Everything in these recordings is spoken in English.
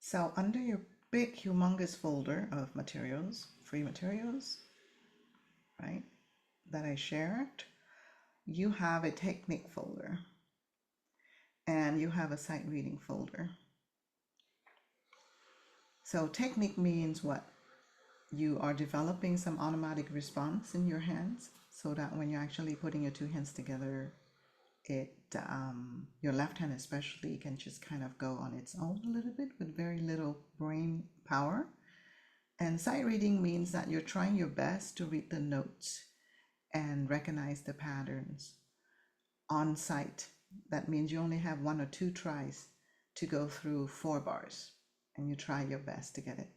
So under your big, humongous folder of materials, free materials, right, that I shared, you have a technique folder and you have a sight reading folder. So technique means what? You are developing some automatic response in your hands so that when you're actually putting your two hands together, it your left hand especially can just kind of go on its own a little bit with very little brain power. And sight reading means that you're trying your best to read the notes and recognize the patterns on sight. That means you only have 1 or 2 tries to go through 4 bars, and you try your best to get it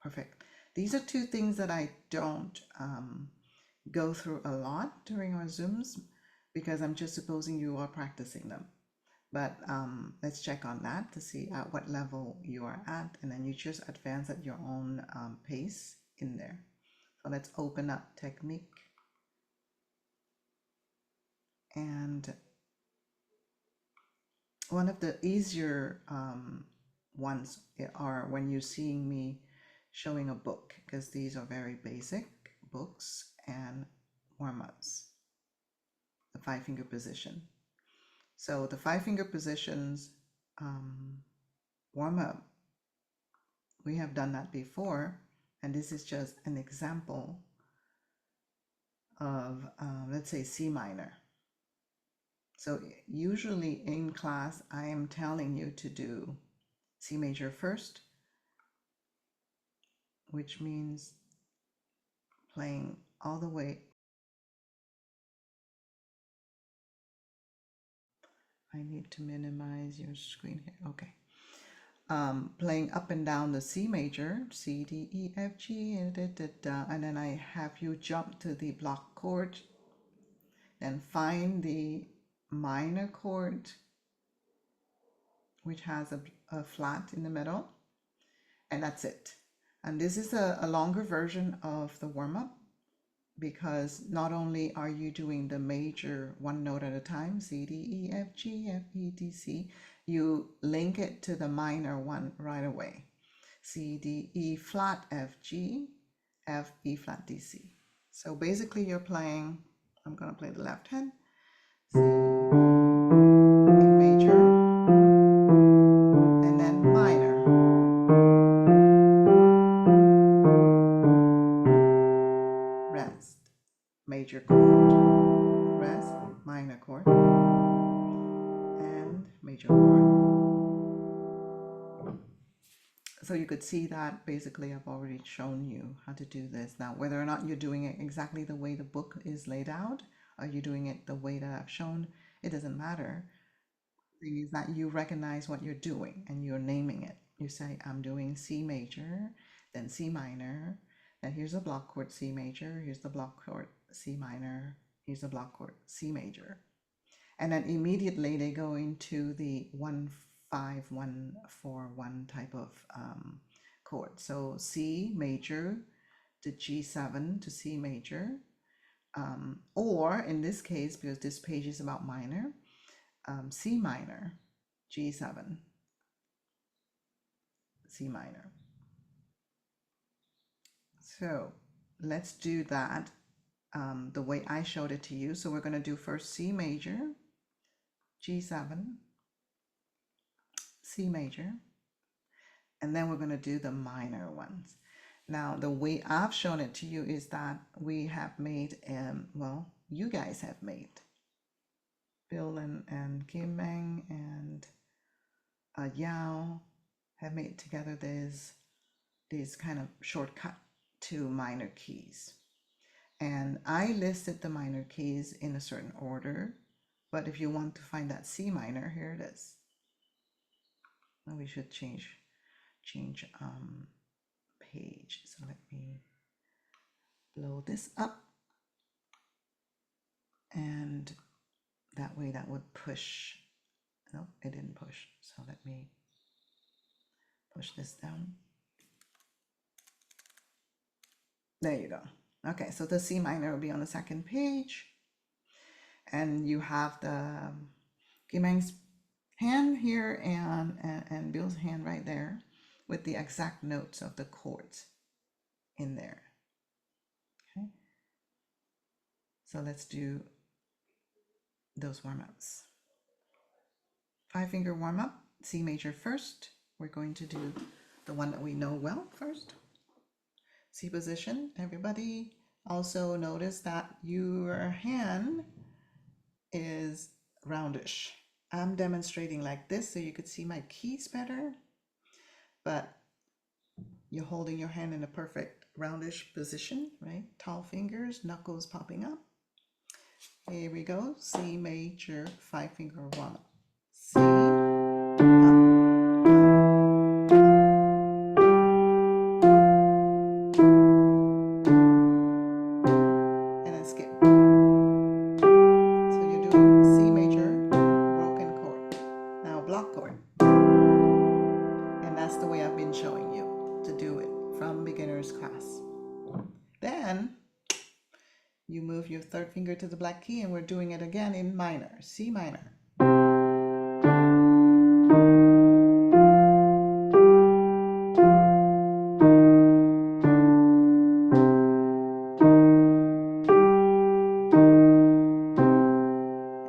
perfect. These are 2 things that I don't go through a lot during our Zooms because I'm just supposing you are practicing them. But let's check on that to see at what level you are at, and then you just advance at your own pace in there. So let's open up technique. And one of the easier ones are when you're seeing me showing a book, because these are very basic books and warm-ups. The 5-finger position. So the 5-finger positions warm-up, we have done that before, and this is just an example of let's say C minor. So usually in class I am telling you to do C major first, which means playing all the way. I need to minimize your screen here. Okay. Playing up and down the C major, C, D, E, F, G, and then I have you jump to the block chord, then find the minor chord, which has a flat in the middle, and that's it. And this is a longer version of the warm-up because not only are you doing the major one note at a time, C, D, E, F, G, F, E, D, C, you link it to the minor one right away. C, D, E flat, F, G, F, E flat, D, C. So basically you're playing, I'm going to play the left hand, C, in major, and then minor. Rest, major chord, rest, minor chord, and major chord. So you could see that basically I've already shown you how to do this. Now, whether or not you're doing it exactly the way the book is laid out, or you're doing it the way that I've shown, it doesn't matter. The thing is that you recognize what you're doing and you're naming it. You say, I'm doing C major, then C minor, then here's a block chord C major, here's the block chord C minor, here's the block chord C major. And then immediately they go into the 1-5-1-4-1 type of chord. So C major to G7 to C major, or in this case, because this page is about minor, C minor, G7, C minor. So let's do that the way I showed it to you. So we're going to do first C major, G7, C major, and then we're going to do the minor ones. Now, the way I've shown it to you is that we have made, well, you guys have made, Bill and Kim Meng and Yao have made together this kind of shortcut to minor keys. And I listed the minor keys in a certain order, but if you want to find that C minor, here it is. Now we should change page. So let me blow this up, and that way that would push. No, it didn't push. So let me push this down. There you go. Okay, so the C minor will be on the second page, and you have the Kimeng's hand here and Bill's hand right there with the exact notes of the chords in there. Okay, so let's do those warm-ups. 5-finger warm-up, C major first. We're going to do the one that we know well first. C position. Everybody also notice that your hand is roundish. I'm demonstrating like this so you could see my keys better, but you're holding your hand in a perfect roundish position, right? Tall fingers, knuckles popping up. Here we go. C major 5-finger warm up. C, and then skip. So you're doing C major, broken chord. Now block chord. And that's the way I've been showing you to do it from beginner's class. Then you move your 3rd finger to the black key, and we're doing it again in minor, C minor.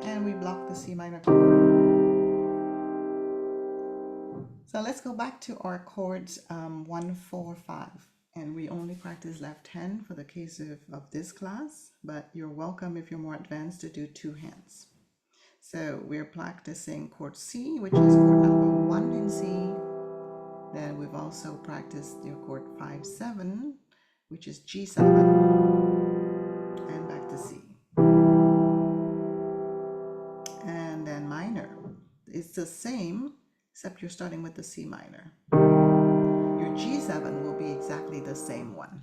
And we block the C minor chord. So let's go back to our chords 1, 4, 5. And we only practice left hand for the case of this class, but you're welcome if you're more advanced to do 2 hands. So we're practicing chord C, which is chord number 1 in C. Then we've also practiced your chord 5, 7, which is G7, and back to C. And then minor. It's the same, except you're starting with the C minor. Your G7 will be exactly the same one.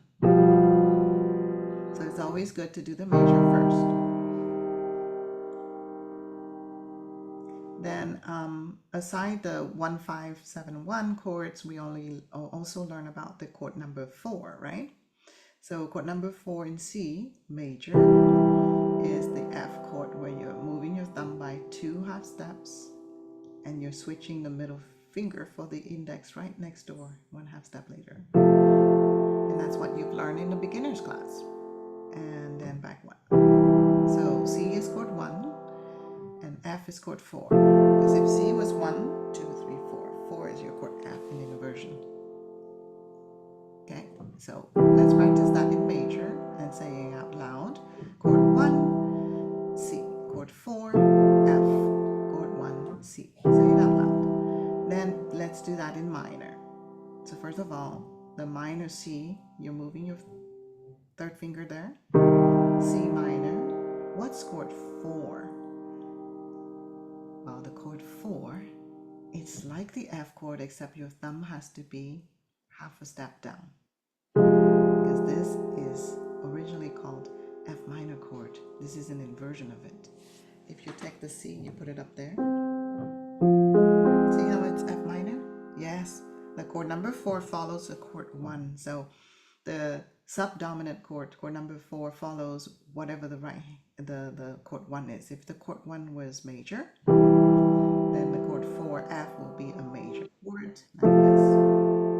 So it's always good to do the major first. Then aside the 1, 5, 7, 1 chords, we also learn about the chord number 4, right? So chord number 4 in C major is the F chord, where you're moving your thumb by 2 half steps and you're switching the middle finger for the index right next door, 1 half step later. And that's what you've learned in the beginner's class. And then back 1. So C is chord 1 and F is chord 4. Because if C was 1, 2, 3, 4, 4 is your chord F in inversion. Okay, so let's practice that in major and saying out loud. Chord 1, C. Chord 4, F. Chord 1, C. Say it out loud. Then let's do that in minor. So first of all, the minor C, you're moving your 3rd finger there. C minor. What's chord 4? Well, the chord 4, it's like the F chord, except your thumb has to be half a step down. Because this is originally called F minor chord. This is an inversion of it. If you take the C and you put it up there, see how it's F minor? Yes, the chord number 4 follows the chord 1. So the subdominant chord, chord number 4, follows whatever the chord 1 is. If the chord 1 was major, then the chord 4, F, will be a major chord like this,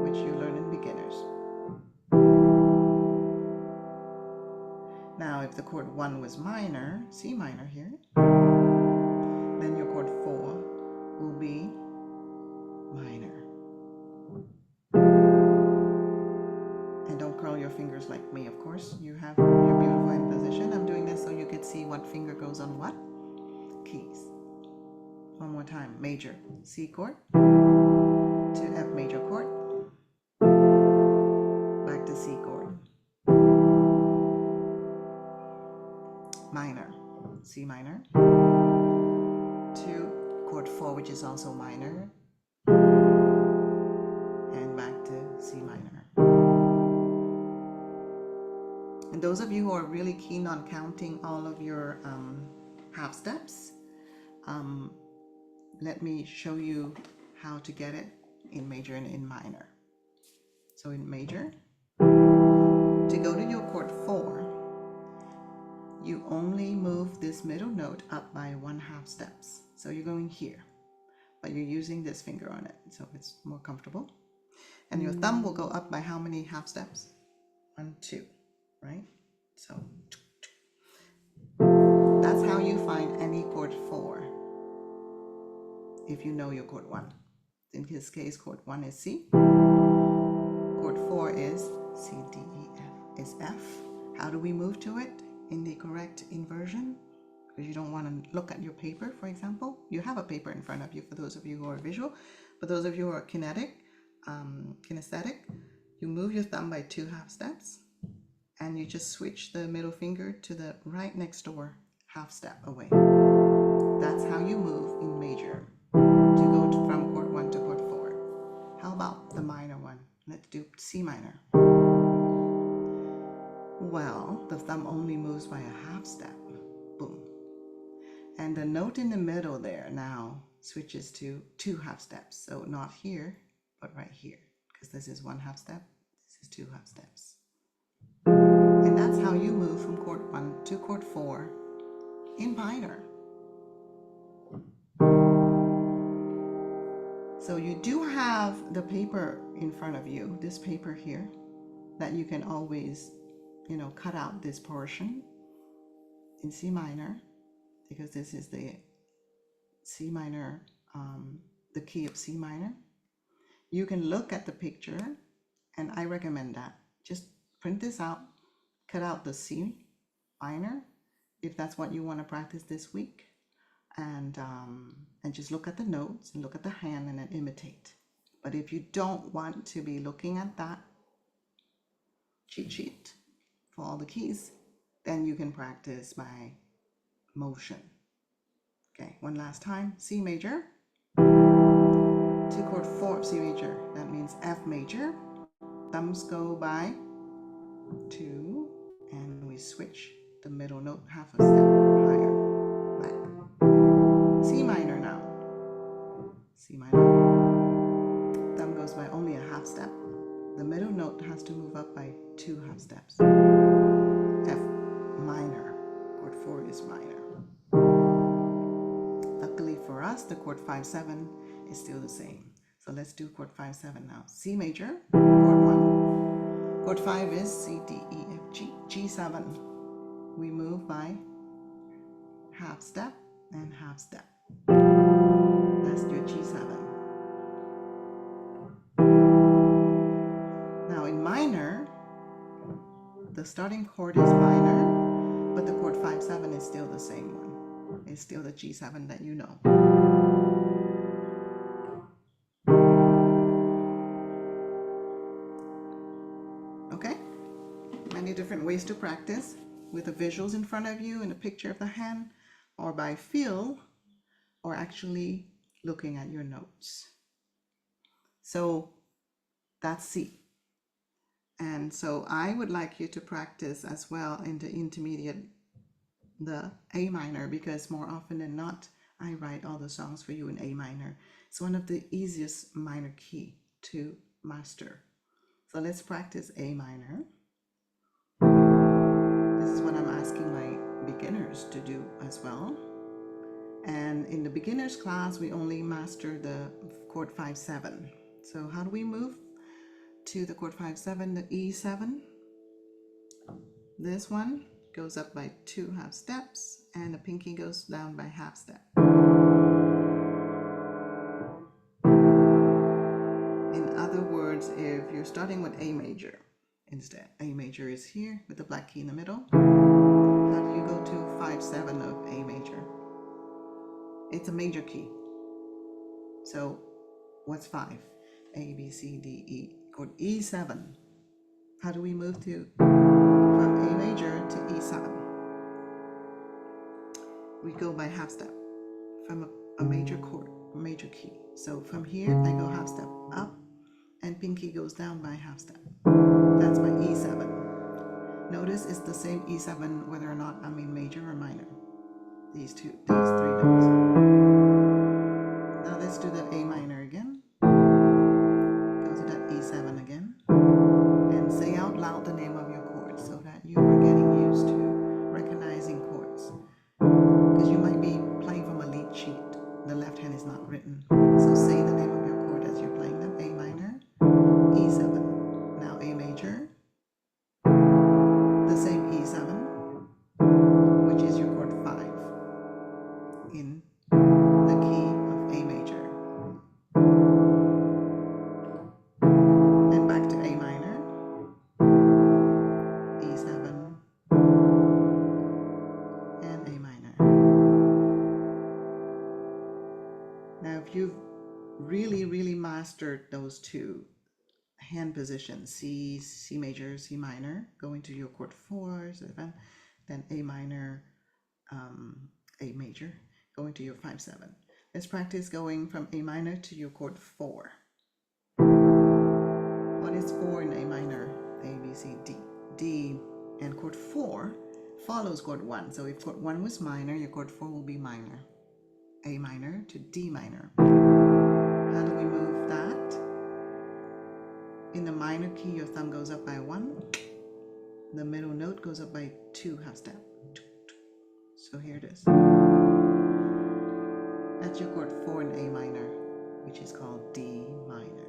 which you learn in beginners. Now, if the chord 1 was minor, C minor here, then your chord 4 will be minor. And don't curl your fingers like me, of course. You have your beautiful hand position. I'm doing this so you could see what finger goes on what keys. One more time. Major, C chord to F major chord, back to C chord. Minor, C minor, to chord 4, which is also minor, and back to C minor. And those of you who are really keen on counting all of your half steps, let me show you how to get it in major and in minor. So in major, to go to your chord 4, you only move this middle note up by 1/2 steps. So you're going here. you're using this finger on it, so it's more comfortable. And your thumb will go up by how many half steps? 1, 2, right? So that's how you find any chord 4 if you know your chord 1. In his case, chord 1 is C. Chord 4 is C, D, E, F. Is F. How do we move to it in the correct inversion? Because you don't want to look at your paper, for example. You have a paper in front of you for those of you who are visual. For those of you who are kinesthetic, you move your thumb by 2 half steps, and you just switch the middle finger to the right next door half step away. That's how you move in major to go from chord 1 to chord 4. How about the minor one? Let's do C minor. Well, the thumb only moves by a half step. Boom. And the note in the middle there now switches to 2 half steps. So not here, but right here. Because this is 1 half step, this is 2 half steps. And that's how you move from chord 1 to chord 4 in minor. So you do have the paper in front of you, this paper here, that you can always, cut out this portion in C minor, because this is the C minor, the key of C minor. You can look at the picture, and I recommend that. Just print this out, cut out the C minor, if that's what you want to practice this week. And just look at the notes and look at the hand and then imitate. But if you don't want to be looking at that cheat sheet for all the keys, then you can practice by motion. Okay, one last time. C major to chord 4 of C major. That means F major. Thumbs go by 2, and we switch the middle note half a step higher. Back. C minor now. C minor. Thumb goes by only a half step. The middle note has to move up by 2 half steps. F minor. Chord 4 is minor. Luckily for us, the chord 5-7 is still the same. So let's do chord 5-7 now. C major, chord 1. Chord 5 is C, D, E, F, G. G7. We move by half step and half step. That's your G7. Now in minor, the starting chord is minor, but the chord 5-7 is still the same one. It's still the G7 that you know. Okay? Many different ways to practice, with the visuals in front of you and a picture of the hand, or by feel, or actually looking at your notes. So that's C. And so I would like you to practice as well in the intermediate, the A minor, because more often than not, I write all the songs for you in A minor. It's one of the easiest minor key to master. So let's practice A minor. This is what I'm asking my beginners to do as well. And in the beginners class, we only master the chord 5-7. So how do we move to the chord 5-7, the E7? This one goes up by 2 half steps, and the pinky goes down by half step. In other words, if you're starting with A major instead, A major is here with the black key in the middle. How do you go to 5-7 of A major? It's a major key. So what's 5? A, B, C, D, E. Chord E7. How do we move to from A major to E7? We go by half step from a major chord, a major key. So from here, I go half step up, and pinky goes down by half step. That's my E7. Notice it's the same E7 whether or not I'm in major or minor. These 3 notes. Now let's do the A minor again. Go to that E7 again. And say out loud the name of your chord so that you are getting used to recognizing chords. Because you might be playing from a lead sheet. The left hand is not written. So if you've really mastered those two hand positions, C major, C minor, go into your chord 4, 7, then A minor, A major, go into your 5, 7. Let's practice going from A minor to your chord 4. What is 4 in A minor? A, B, C, D. D, and chord 4 follows chord 1. So if chord 1 was minor, your chord 4 will be minor. A minor to D minor. How do we move that? In the minor key, your thumb goes up by 1. The middle note goes up by 2 half step. So here it is. That's your chord 4 in A minor, which is called D minor.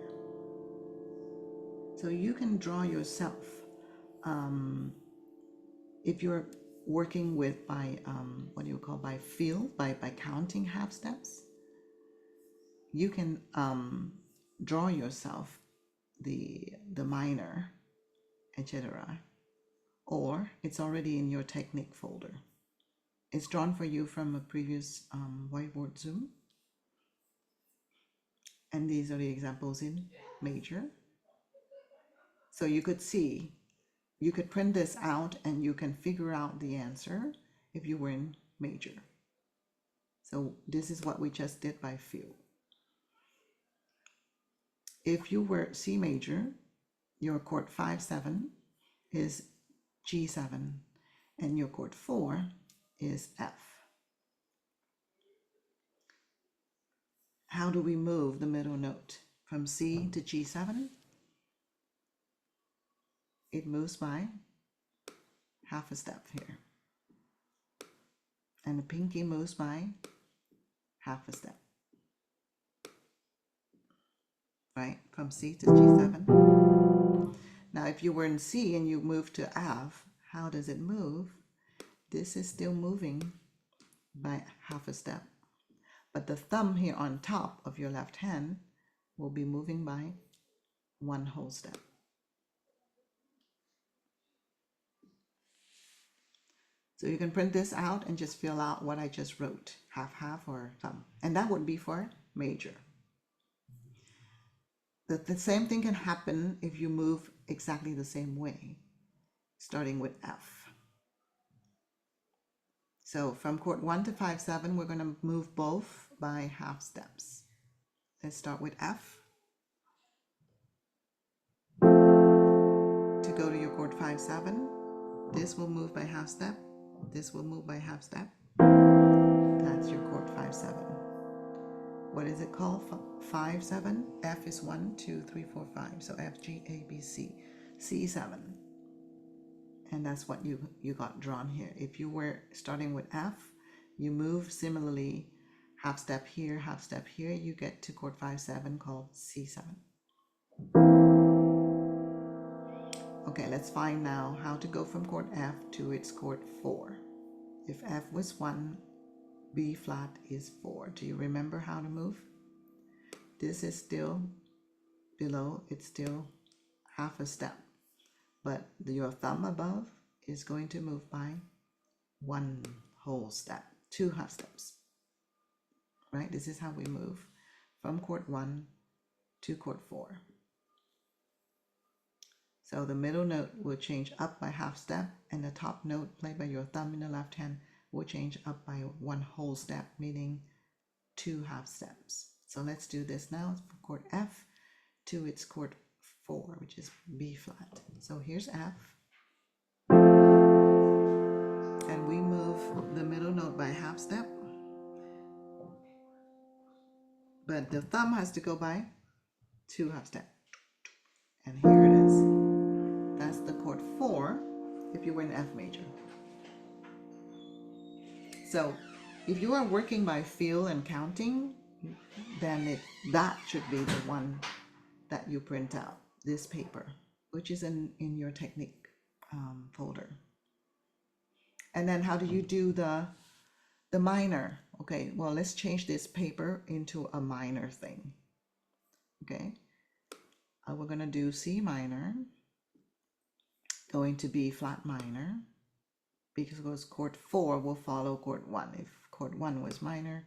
So you can draw yourself. If you're working with by by feel, by counting half steps, you can draw yourself the minor, etc. Or it's already in your technique folder. It's drawn for you from a previous whiteboard Zoom. And these are the examples in major. So you could see, you could print this out and you can figure out the answer if you were in major. So this is what we just did by feel. If you were C major, your chord 5, 7 is G7 and your chord 4 is F. How do we move the middle note from C to G7? It moves by half a step here. And the pinky moves by half a step. Right? From C to G7. Now, if you were in C and you move to F, how does it move? This is still moving by half a step. But the thumb here on top of your left hand will be moving by 1 whole step. So you can print this out and just fill out what I just wrote, half or thumb. And that would be for major. The same thing can happen if you move exactly the same way, starting with F. So from chord 1 to 5, 7, we're going to move both by half steps. Let's start with F. To go to your chord 5, 7, this will move by half step. This will move by half step. That's your chord 5, 7. What is it called? 5, 7. F is 1, 2, 3, 4, 5. So F, G, A, B, C. C7. And that's what you got drawn here. If you were starting with F, you move similarly, half step here, you get to chord 5, 7 called C7. Okay, let's find now how to go from chord F to its chord 4. If F was 1, B flat is 4. Do you remember how to move? This is still below, it's still half a step. But your thumb above is going to move by 1 whole step, 2 half steps. Right? This is how we move from chord 1 to chord 4. So the middle note will change up by half step, and the top note played by your thumb in the left hand will change up by 1 whole step, meaning 2 half steps. So let's do this now for chord F to its chord 4, which is B flat. So here's F. And we move the middle note by half step. But the thumb has to go by 2 half step. And here it is. That's the chord 4 if you were in F major. So if you are working by feel and counting, then that should be the one that you print out, this paper, which is in your technique folder. And then how do you do the minor? Okay, well, let's change this paper into a minor thing. Okay, we're going to do C minor, going to B flat minor, because chord 4 will follow chord 1. If chord 1 was minor,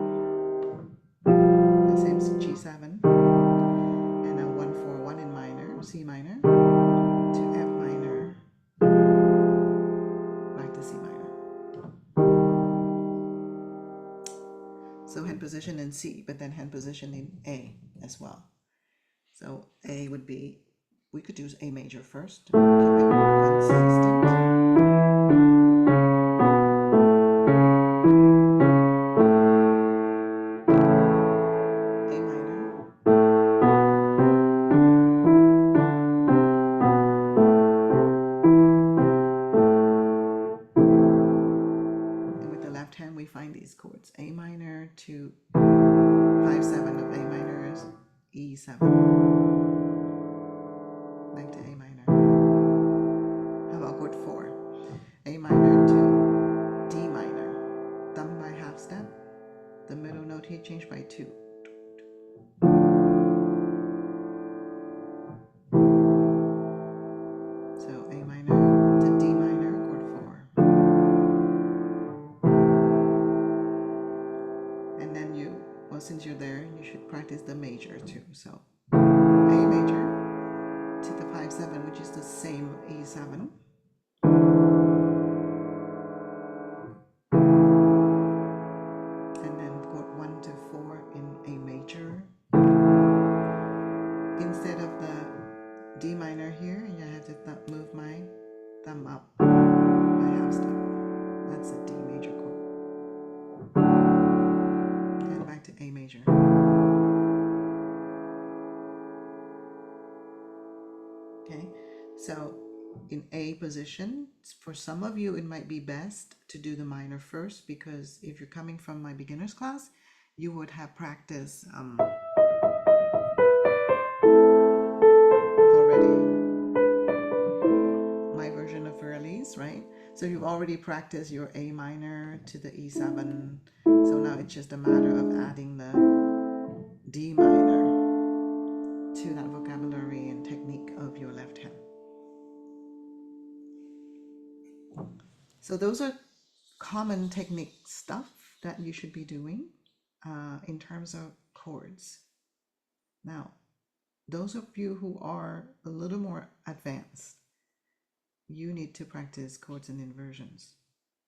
in C, but then hand position in A as well. So A would be, we could use A major first, keep it consistent. A minor. And with the left hand, we find these chords. A minor to 5/7 of A minor is E7. Back to A minor. How about chord 4? A minor to D minor. Thumb by half step. The middle note here changed by 2. So A minor to D minor, chord 4. And then since you're there, you should practice the major too. So A major to the 5/7, which is the same E7. And then chord 1 to 4 in A major. Instead of the D minor here, you have to move my thumb up by half step. That's a D major chord. And back to A major. Okay, so in A position, for some of you, it might be best to do the minor first, because if you're coming from my beginner's class, you would have practiced already my version of Verlies, right? So you've already practiced your A minor to the E7. So now it's just a matter of adding the D minor to that vocabulary and technique of your left hand. So those are common technique stuff that you should be doing in terms of chords. Now, those of you who are a little more advanced, you need to practice chords and inversions.